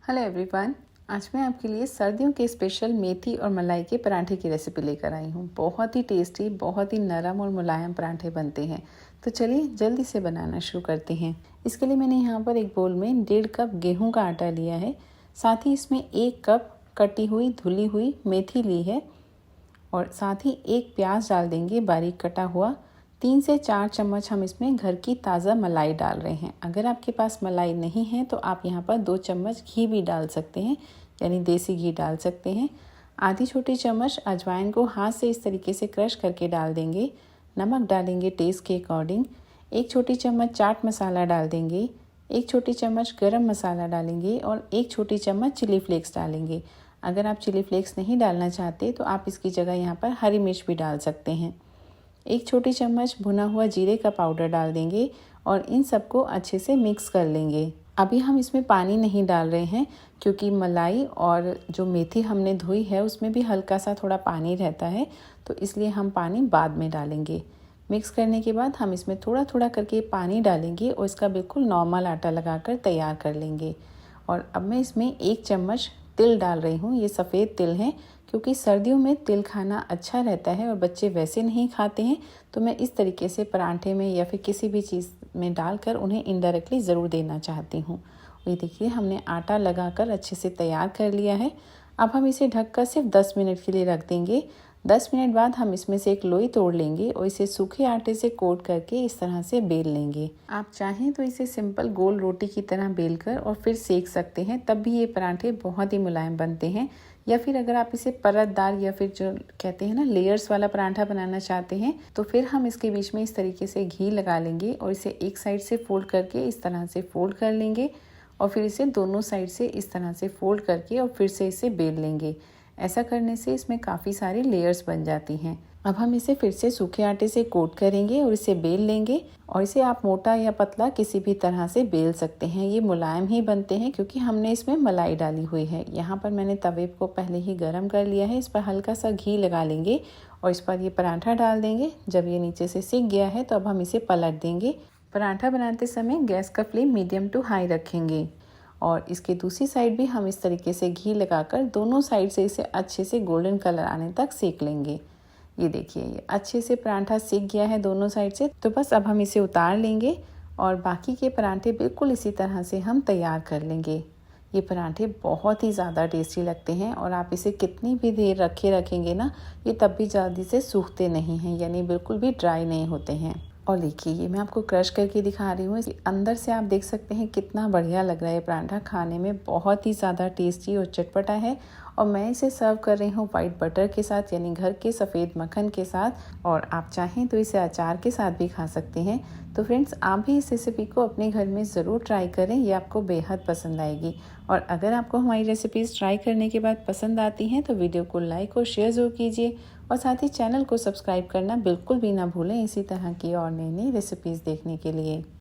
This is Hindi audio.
हेलो एवरीवन, आज मैं आपके लिए सर्दियों के स्पेशल मेथी और मलाई के पराठे की रेसिपी लेकर आई हूँ। बहुत ही टेस्टी, बहुत ही नरम और मुलायम पराठे बनते हैं। तो चलिए जल्दी से बनाना शुरू करते हैं। इसके लिए मैंने यहाँ पर एक बोल में 1.5 कप गेहूं का आटा लिया है। साथ ही इसमें 1 कप कटी हुई धुली हुई मेथी ली है और साथ ही 1 प्याज डाल देंगे बारीक कटा हुआ। 3 से 4 चम्मच हम इसमें घर की ताज़ा मलाई डाल रहे हैं। अगर आपके पास मलाई नहीं है तो आप यहाँ पर 2 चम्मच घी भी डाल सकते हैं, यानी देसी घी डाल सकते हैं। आधी छोटी चम्मच अजवाइन को हाथ से इस तरीके से क्रश करके डाल देंगे। नमक डालेंगे टेस्ट के अकॉर्डिंग। 1 छोटी चम्मच चाट मसाला डाल देंगे। 1 छोटी चम्मच गरम मसाला डालेंगे और 1 छोटी चम्मच चिली फ्लेक्स डालेंगे। अगर आप चिली फ्लेक्स नहीं डालना चाहते तो आप इसकी जगह यहाँ पर हरी मिर्च भी डाल सकते हैं। 1 छोटी चम्मच भुना हुआ जीरे का पाउडर डाल देंगे और इन सबको अच्छे से मिक्स कर लेंगे। अभी हम इसमें पानी नहीं डाल रहे हैं क्योंकि मलाई और जो मेथी हमने धोई है उसमें भी हल्का सा थोड़ा पानी रहता है, तो इसलिए हम पानी बाद में डालेंगे। मिक्स करने के बाद हम इसमें थोड़ा थोड़ा करके पानी डालेंगे और इसका बिल्कुल नॉर्मल आटा लगाकर तैयार कर लेंगे। और अब मैं इसमें 1 चम्मच तिल डाल रही हूँ। ये सफ़ेद तिल हैं क्योंकि सर्दियों में तिल खाना अच्छा रहता है और बच्चे वैसे नहीं खाते हैं, तो मैं इस तरीके से पराठे में या फिर किसी भी चीज़ में डालकर उन्हें इनडायरेक्टली ज़रूर देना चाहती हूँ। ये देखिए हमने आटा लगाकर अच्छे से तैयार कर लिया है। अब हम इसे ढककर सिर्फ 10 मिनट के लिए रख देंगे। 10 मिनट बाद हम इसमें से एक लोई तोड़ लेंगे और इसे सूखे आटे से कोट करके इस तरह से बेल लेंगे। आप चाहें तो इसे सिंपल गोल रोटी की तरह बेलकर और फिर सेक सकते हैं, तब भी ये पराठे बहुत ही मुलायम बनते हैं। या फिर अगर आप इसे परतदार या फिर जो कहते हैं ना लेयर्स वाला पराठा बनाना चाहते हैं तो फिर हम इसके बीच में इस तरीके से घी लगा लेंगे और इसे एक साइड से फोल्ड करके इस तरह से फोल्ड कर लेंगे और फिर इसे दोनों साइड से इस तरह से फोल्ड करके और फिर से इसे बेल लेंगे। ऐसा करने से इसमें काफ़ी सारी लेयर्स बन जाती हैं। अब हम इसे फिर से सूखे आटे से कोट करेंगे और इसे बेल लेंगे और इसे आप मोटा या पतला किसी भी तरह से बेल सकते हैं। ये मुलायम ही बनते हैं क्योंकि हमने इसमें मलाई डाली हुई है। यहाँ पर मैंने तवे को पहले ही गर्म कर लिया है। इस पर हल्का सा घी लगा लेंगे और इस पर ये पराठा डाल देंगे। जब ये नीचे से सिक गया है तो अब हम इसे पलट देंगे। पराठा बनाते समय गैस का फ्लेम मीडियम टू हाई रखेंगे और इसके दूसरी साइड भी हम इस तरीके से घी लगाकर दोनों साइड से इसे अच्छे से गोल्डन कलर आने तक सेक लेंगे। ये देखिए ये अच्छे से पराठा सेक गया है दोनों साइड से। तो बस अब हम इसे उतार लेंगे और बाकी के पराठे बिल्कुल इसी तरह से हम तैयार कर लेंगे। ये पराठे बहुत ही ज़्यादा टेस्टी लगते हैं और आप इसे कितनी भी देर रखेंगे ना, ये तब भी जल्दी से सूखते नहीं हैं, यानी बिल्कुल भी ड्राई नहीं होते हैं। और देखिए ये मैं आपको क्रश करके दिखा रही हूँ। अंदर से आप देख सकते हैं कितना बढ़िया लग रहा है। पराठा खाने में बहुत ही ज़्यादा टेस्टी और चटपटा है और मैं इसे सर्व कर रही हूँ वाइट बटर के साथ, यानी घर के सफ़ेद मक्खन के साथ। और आप चाहें तो इसे अचार के साथ भी खा सकते हैं। तो फ्रेंड्स, आप भी इस रेसिपी को अपने घर में ज़रूर ट्राई करें, ये आपको बेहद पसंद आएगी। और अगर आपको हमारी रेसिपीज़ ट्राई करने के बाद पसंद आती हैं तो वीडियो को लाइक और शेयर ज़रूर कीजिए और साथ ही चैनल को सब्सक्राइब करना बिल्कुल भी ना भूलें इसी तरह की और नई नई रेसिपीज़ देखने के लिए।